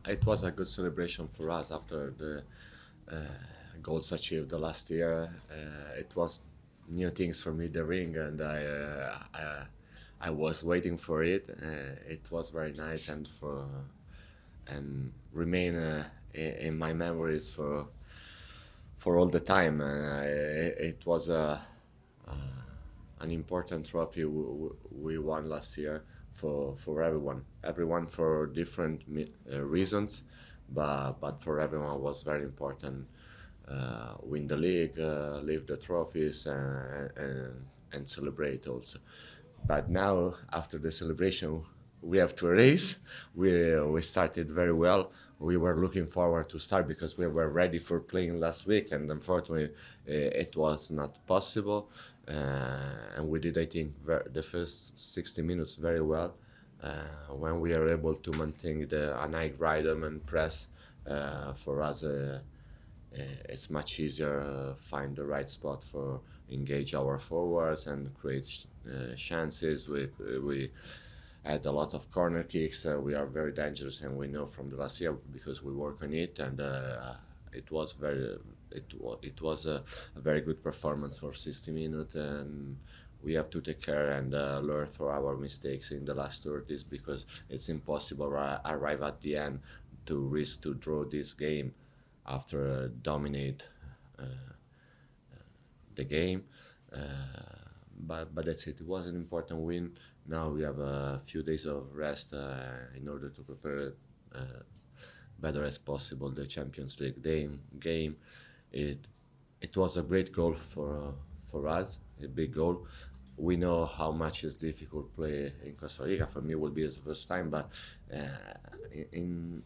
It was a good celebration for us after the uh, goals achieved the last year. It was new things for me, the ring, and I was waiting for it. It was very nice and remain in my memories for all the time. It was an important trophy we won last year for everyone for different reasons, but for everyone was very important. Win the league, lift the trophies, and celebrate also. But now, after the celebration, we have to race. We started very well. We were looking forward to start because we were ready for playing last week, and unfortunately, it was not possible. And we did, I think, the first 60 minutes very well. When we are able to maintain a high rhythm and press, for us, it's much easier find the right spot for engage our forwards and create chances. We had a lot of corner kicks. We are very dangerous, and we know from the last year because we work on it. And it was very it was a very good performance for 60 minutes. And we have to take care and learn from our mistakes in the last 30s because it's impossible arrive at the end to risk to draw this game after dominate uh, the game. Uh, but that's it. It was an important win. Now we have a few days of rest in order to prepare uh, better as possible the Champions League game. It it was a great goal for us, a big goal. We know how much is difficult play in Costa Rica. For me, it will be the first time, but in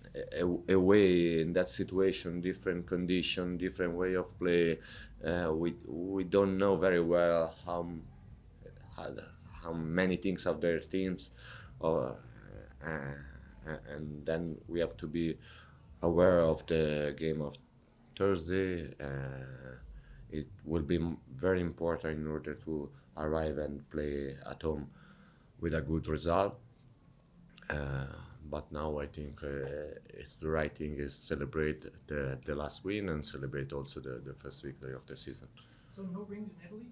a way, in that situation, different condition, different way of play, we don't know very well how, how many things of their teams, or and then we have to be aware of the game of Thursday. It will be very important in order to arrive and play at home with a good result. Uh, but now I think it's the right thing is celebrate the last win and celebrate also the first victory of the season. So no rings in Italy?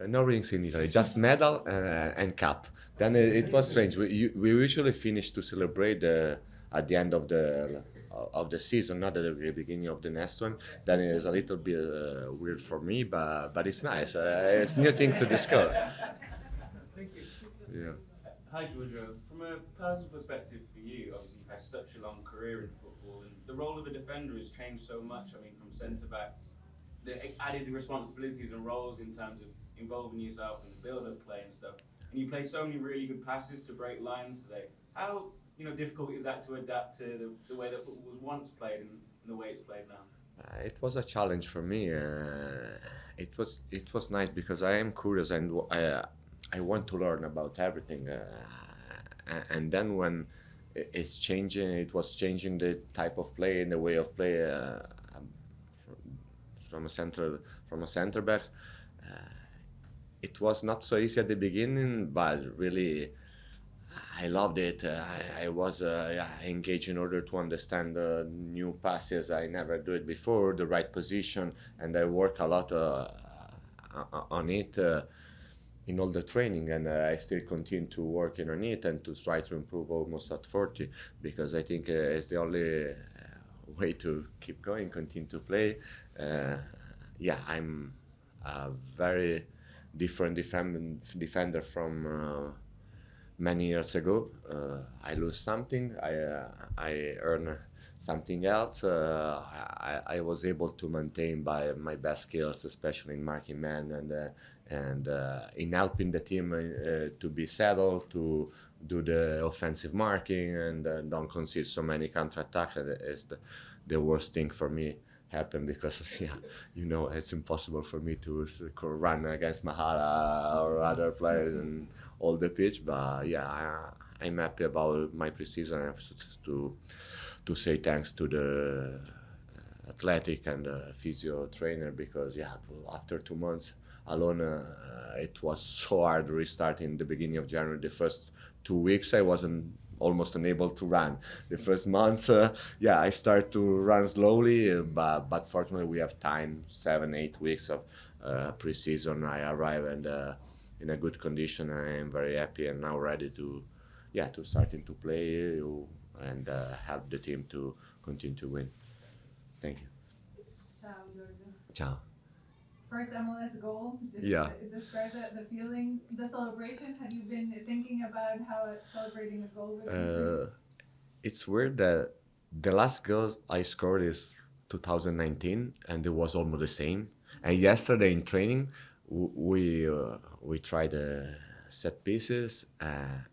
No rings in Italy, just medal and cup. Then it was strange. We usually finish to celebrate at the end of the season, not at the beginning of the next one. Then it is a little bit weird for me, but it's nice. It's new thing to discover. Thank you. Yeah. Hi Giorgio, from a personal perspective for you, obviously you've had such a long career in football and the role of a defender has changed so much. I mean, from centre back, the added responsibilities and roles in terms of involving yourself in the build-up play and stuff. And you played so many really good passes to break lines today. How difficult is that to adapt to the way that football was once played and the way it's played now? It was a challenge for me. It was nice because I am curious and I want to learn about everything. And then when it's changing, it was changing the type of play and the way of play from a center back. Uh, it was not so easy at the beginning, but really I loved it. I was engaged in order to understand new passes. I never do it before, the right position, and I work a lot on it in all the training, and I still continue to working on it and to try to improve almost at 40 because I think it's the only way to keep going, continue to play. Uh, yeah, I'm a very different defender from many years ago. I lose something, I earn something else. I was able to maintain by my best skills, especially in marking man and in helping the team to be settled, to do the offensive marking and don't concede so many counterattacks. Is the worst thing for me happen because it's impossible for me to run against Mahala or other players and all the pitch. But yeah, I'm happy about my preseason. I have to say thanks to the athletic and physio trainer because after 2 months alone, it was so hard restarting the beginning of January. The first 2 weeks I wasn't almost unable to run. The first months, I start to run slowly, but fortunately we have time, 7-8 weeks of pre-season. I arrive and in a good condition. I am very happy and now ready to starting to play and help the team to continue to win. Thank you. Ciao, Giorgio. Ciao. First MLS goal. Just describe the feeling, the celebration. Have you been thinking about how celebrating a goal would be? It's weird that the last goal I scored is 2019, and it was almost the same. And yesterday in training, we tried set pieces.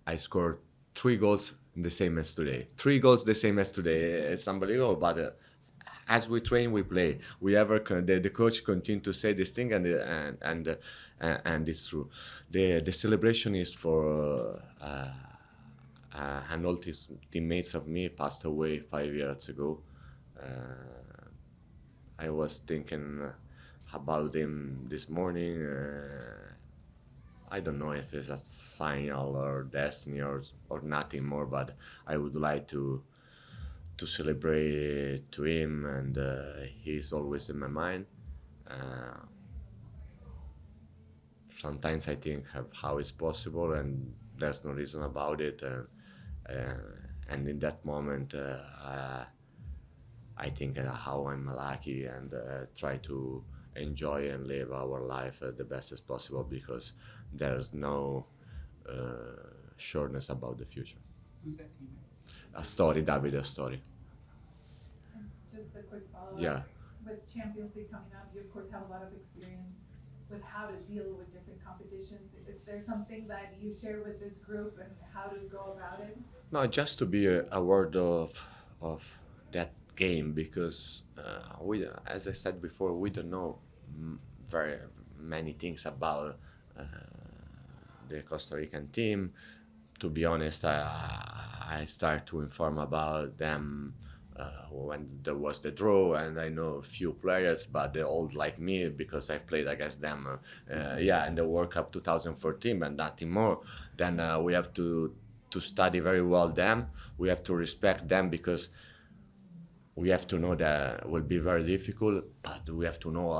I scored 3 goals the same as today. 3 goals the same as today. It's unbelievable, but as we train, we play. The coach continue to say this thing, and it's true. The celebration is for an old teammates of me passed away 5 years ago. I was thinking about him this morning. I don't know if it's a sign or destiny or nothing more, but I would like to celebrate to him, and he's always in my mind. Sometimes I think how it's possible, and there's no reason about it. And in that moment, I think how I'm lucky and try to enjoy and live our life the best as possible, because there's no sureness about the future. Who's that teammate? A story, Davide, a story. And just a quick follow-up. Yeah. With Champions League coming up, you of course have a lot of experience with how to deal with different competitions. Is there something that you share with this group and how to go about it? No, just to be aware of that game, because as I said before, we don't know very many things about the Costa Rican team. To be honest, I start to inform about them when there was the draw, and I know a few players, but they're old like me because I've played against them in the World Cup 2014, and nothing more. Then we have to study very well them. We have to respect them, because we have to know that it will be very difficult, but we have to know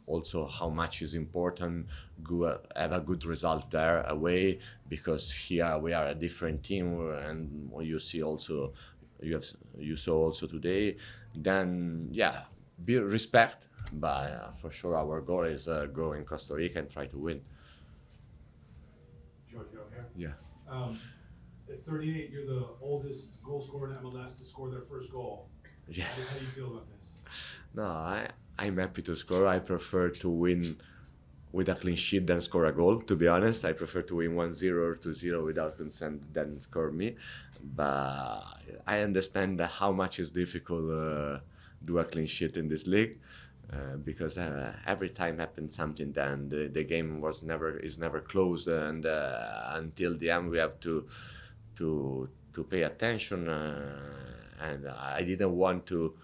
also how much is important have a good result there away, because here we are a different team, and you saw also today. Then be respect, but for sure our goal is go in Costa Rica and try to win. Giorgio here. Yeah. At 38, you're the oldest goal scorer in MLS to score their first goal. Yeah. How do you feel about this? No, I'm happy to score. I prefer to win with a clean sheet than score a goal, to be honest. I prefer to win 1-0 or 2-0 without consent than score me. But I understand how much it's difficult do a clean sheet in this league, because every time happens something, then the game is never closed, and until the end we have to pay attention. And I didn't want to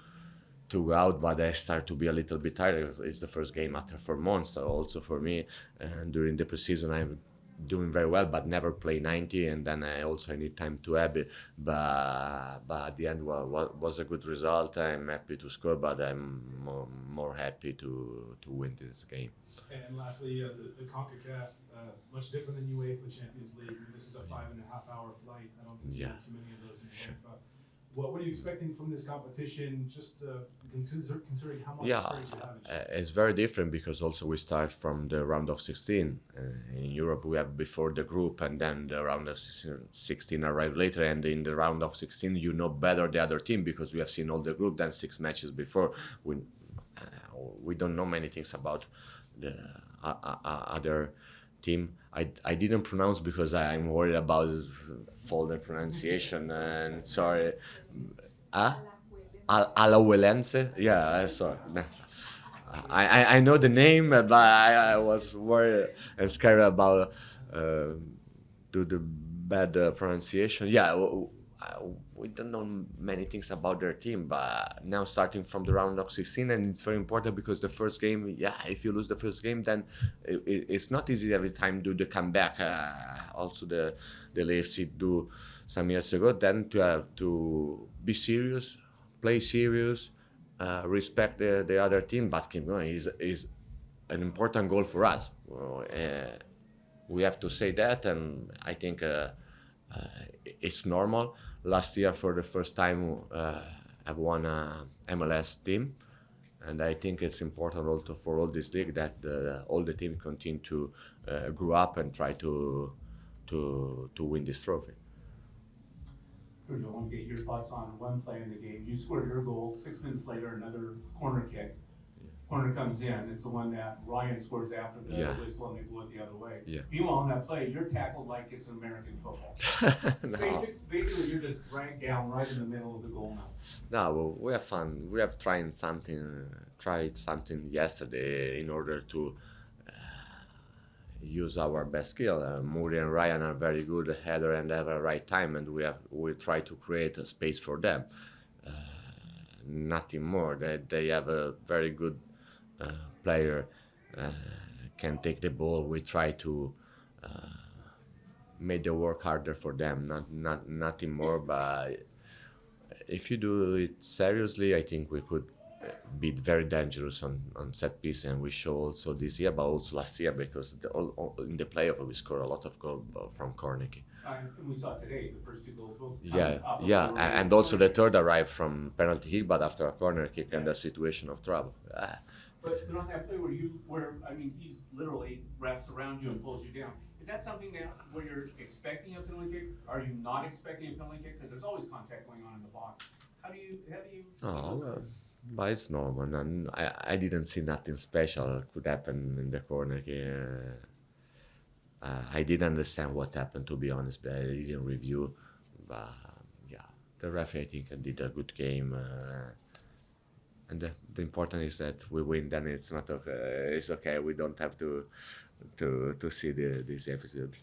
go out, but I start to be a little bit tired. It's the first game after 4 months, so also for me. And during the preseason, I'm doing very well, but never play 90, and then I need time to have it. But at the end, was a good result. I'm happy to score, but I'm more happy to win this game. And lastly, the CONCACAF, much different than UEFA Champions League. This is a 5.5-hour flight. I don't think there are too many of those in UEFA. What are you expecting from this competition, just considering how much experience you have? It's very different, because also we start from the round of 16. In Europe, we have before the group, and then the round of 16 arrive later. And in the round of 16, you know better the other team, because we have seen all the group than 6 matches before. We don't know many things about the other team. I didn't pronounce because I'm worried about faulty pronunciation, and sorry. Alajuelense? Yeah, sorry. I know the name, but I was worried and scared about the bad pronunciation. Yeah, we don't know many things about their team, but now starting from the round of 16, and it's very important because the first game, if you lose the first game, then it's not easy every time do the comeback. Also the LAFC do some years ago, then to have to be serious, play serious, respect the other team, but keep going is an important goal for us. We have to say that, and I think it's normal. Last year, for the first time, I've won a MLS team, and I think it's important also for all this league that all the teams continue to grow up and try to win this trophy. Giorgio, I want to get your thoughts on one play in the game. You scored your goal. 6 minutes later, another corner kick. Corner comes in. It's the one that Ryan scores after the whistle, and they blew it the other way. Yeah. Meanwhile, on that play, you're tackled like it's American football. No. Basically, you're just dragged down right in the middle of the goal now. No, well, we have fun. We have tried something yesterday in order to use our best skill. Muri and Ryan are very good header and have a right time, and we try to create a space for them. Nothing more. They have a very good player, can take the ball. We try to make the work harder for them. Nothing more. But if you do it seriously, I think we could be very dangerous on set piece, and we show also this year, but also last year, because in the playoff we scored a lot of goals from corner kick. And we saw today the first 2 goals both. And also the third arrived from penalty kick, but after a corner kick and a situation of trouble. But on that play where he literally wraps around you and pulls you down, is that something that where you're expecting a penalty kick? Are you not expecting a penalty kick? Because there's always contact going on in the box. How do you? But it's normal, and I didn't see nothing special could happen in the corner kick. I didn't understand what happened, to be honest, but I didn't review. But the referee, I think, did a good game. And the important is that we win. Then it's not okay. It's okay. We don't have to see this episode.